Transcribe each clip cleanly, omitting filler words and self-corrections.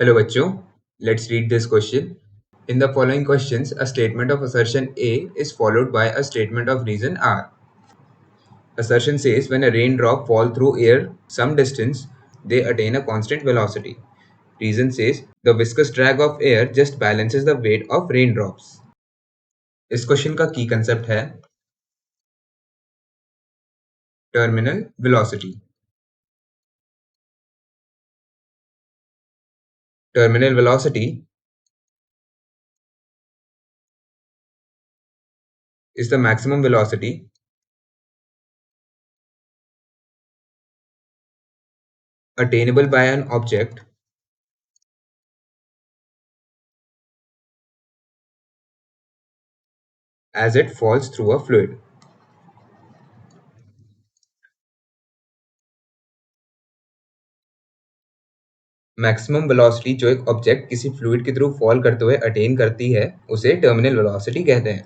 Hello bachcho, let's read this question. In the following questions, a statement of assertion A is followed by a statement of reason R. Assertion says when a raindrop falls through air some distance, they attain a constant velocity. Reason says the viscous drag of air just balances the weight of raindrops. इस question का की concept है terminal velocity. Terminal velocity is the maximum velocity attainable by an object as it falls through a fluid. Maximum velocity जो एक object किसी fluid के through fall करते हुए अटेन करती है उसे टर्मिनल वेलोसिटी कहते हैं.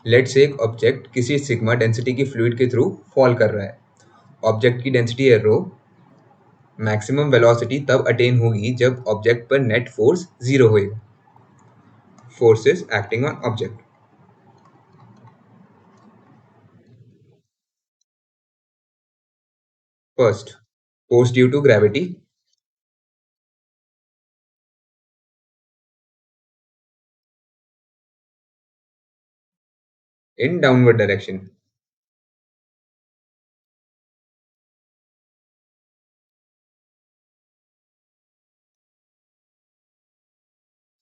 लेट्स से एक ऑब्जेक्ट किसी सिग्मा डेंसिटी की फ्लूइड के थ्रू फॉल कर रहा है. ऑब्जेक्ट की डेंसिटी है रो. मैक्सिमम वेलोसिटी तब अटेन होगी जब ऑब्जेक्ट पर नेट फोर्स जीरो होएगा. Forces acting on object. First, force due to gravity. In downward direction.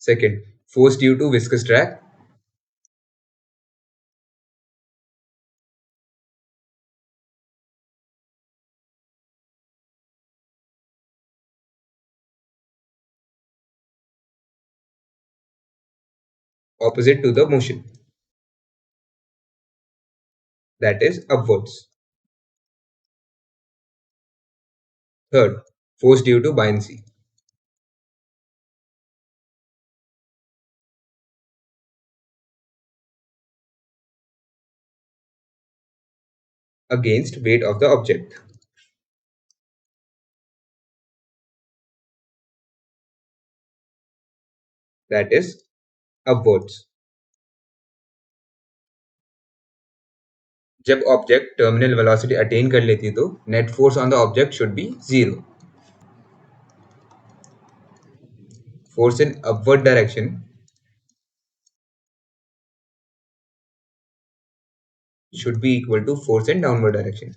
Second, force due to viscous drag. Opposite to the motion, that is upwards. Third, force due to buoyancy. Against weight of the object, that is upwards. जब object terminal velocity attain कर लेती है तो net force on the object should be zero. Force in upward direction should be equal to force in downward direction.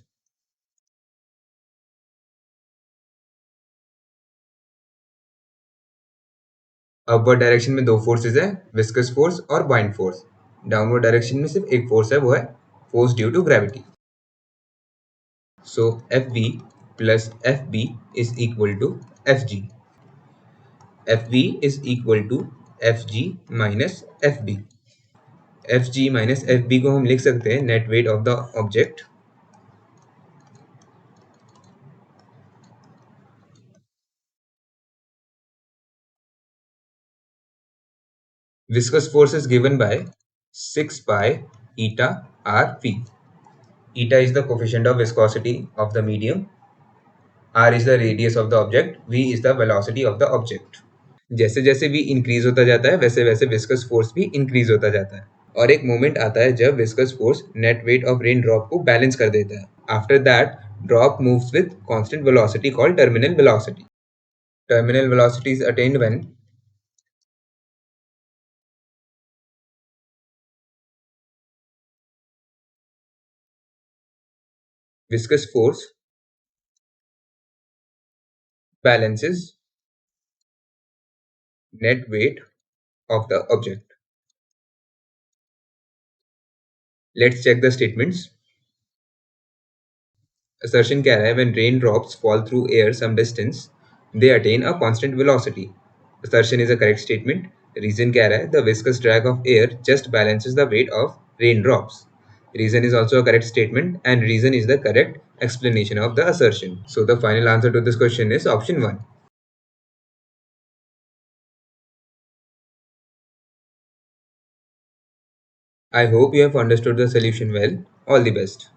Upward direction में दो forces है, viscous force और buoyant force. Downward direction में सिर्फ एक फोर्स है, वो है force due to gravity. So Fv plus Fb is equal to Fg. Fv is equal to Fg minus Fb. Fg minus Fb को हम लिख सकते हैं net weight of the object. Viscous force is given by 6 pi eta Rv. Eta is the coefficient of viscosity of the medium. R is the radius of the object. V is the velocity of the object. जैसे जैसे v increase होता जाता है वैसे वैसे viscous force भी increase होता जाता है. और एक मोमेंट आता है जब viscous force net weight of rain drop को बैलेंस कर देता है. After that drop moves with constant velocity called terminal velocity. Terminal velocity is attend when viscous force balances net weight of the object. Let's check the statements. Assertion कह रहा है when raindrops fall through air some distance they attain a constant velocity. Assertion is a correct statement. Reason कह रहा है the viscous drag of air just balances the weight of raindrops. Reason is also a correct statement and reason is the correct explanation of the assertion. So the final answer to this question is option 1. I hope you have understood the solution well. All the best.